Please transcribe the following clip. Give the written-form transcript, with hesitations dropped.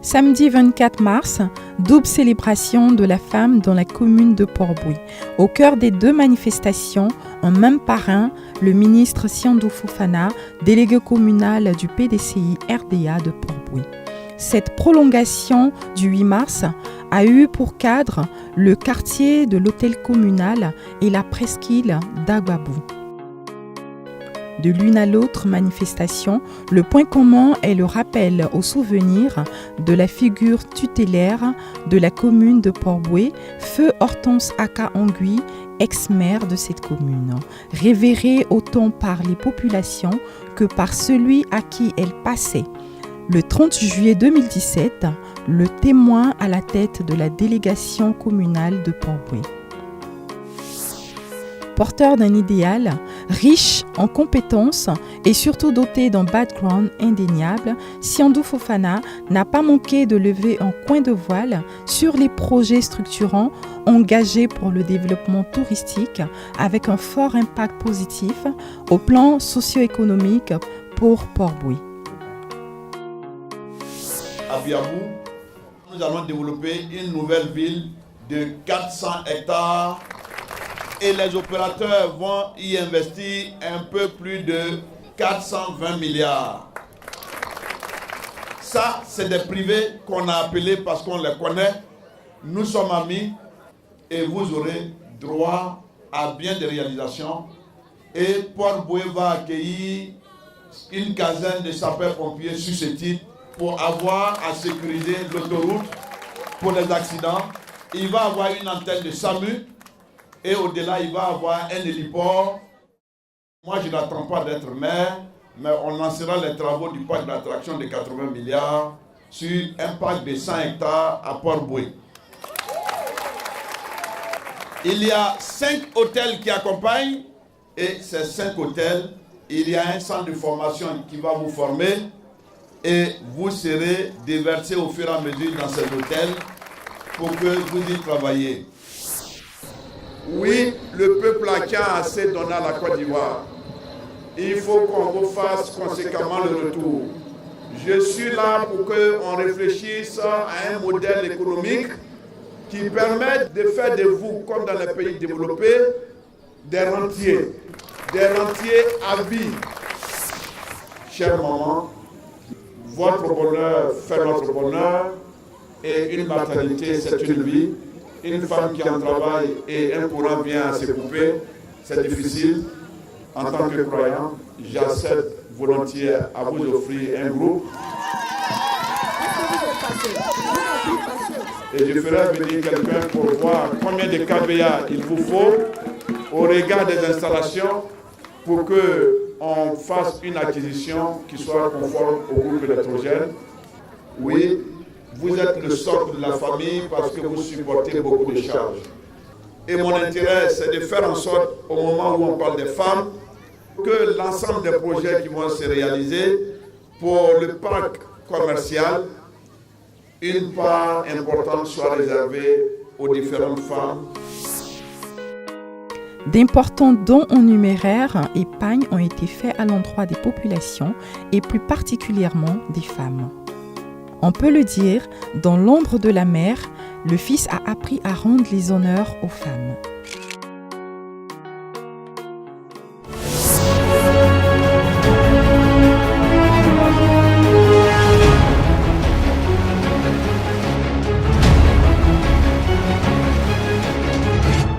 Samedi 24 mars, double célébration de la femme dans la commune de Port-Bouët. Au cœur des deux manifestations, un même parrain, le ministre Siandou Fofana, délégué communal du PDCI RDA de Port-Bouët. Cette prolongation du 8 mars a eu pour cadre le quartier de l'hôtel communal et la presqu'île d'Agbabou. De l'une à l'autre manifestation, le point commun est le rappel au souvenir de la figure tutélaire de la commune de Port-Bouët, Feu Hortense Aka Angui, ex-maire de cette commune, révérée autant par les populations que par celui à qui elle passait. Le 30 juillet 2017, le témoin à la tête de la délégation communale de Port-Bouët. Porteur d'un idéal, riche en compétences et surtout doté d'un background indéniable, Siandou Fofana n'a pas manqué de lever un coin de voile sur les projets structurants engagés pour le développement touristique avec un fort impact positif au plan socio-économique pour Port-Bouët. À Biabou, nous allons développer une nouvelle ville de 400 hectares et les opérateurs vont y investir un peu plus de 420 milliards. Ça, c'est des privés qu'on a appelés parce qu'on les connaît. Nous sommes amis et vous aurez droit à bien des réalisations. Et Port-Bouët va accueillir une quinzaine de sapeurs-pompiers sur ce titre pour avoir à sécuriser l'autoroute pour les accidents. Il va avoir une antenne de SAMU. Et au-delà, il va avoir un héliport. Moi, je n'attends pas d'être maire, mais on lancera les travaux du parc d'attraction de 80 milliards sur un parc de 100 hectares à Port-Bouët. Il y a 5 hôtels qui accompagnent et ces 5 hôtels, il y a un centre de formation qui va vous former et vous serez déversés au fur et à mesure dans ces hôtels pour que vous y travaillez. Oui, le peuple a tient assez donné à la Côte d'Ivoire. Il faut qu'on vous fasse conséquemment le retour. Je suis là pour qu'on réfléchisse à un modèle économique qui permette de faire de vous, comme dans les pays développés, des rentiers à vie. Chère maman, votre bonheur fait notre bonheur et une maternité, c'est une vie. Une femme qui en travaille et un courant vient à se couper, c'est difficile. En tant que croyant, j'accepte volontiers à vous offrir un groupe. Et je ferai venir quelqu'un pour voir combien de KVA il vous faut au regard des installations pour qu'on fasse une acquisition qui soit conforme au groupe électrogène. Oui. Vous êtes le socle de la famille parce que vous supportez beaucoup de charges. Et mon intérêt, c'est de faire en sorte, au moment où on parle des femmes, que l'ensemble des projets qui vont se réaliser pour le parc commercial, une part importante soit réservée aux différentes femmes. D'importants dons en numéraire et pagnes ont été faits à l'endroit des populations et plus particulièrement des femmes. On peut le dire, dans l'ombre de la mère, le fils a appris à rendre les honneurs aux femmes.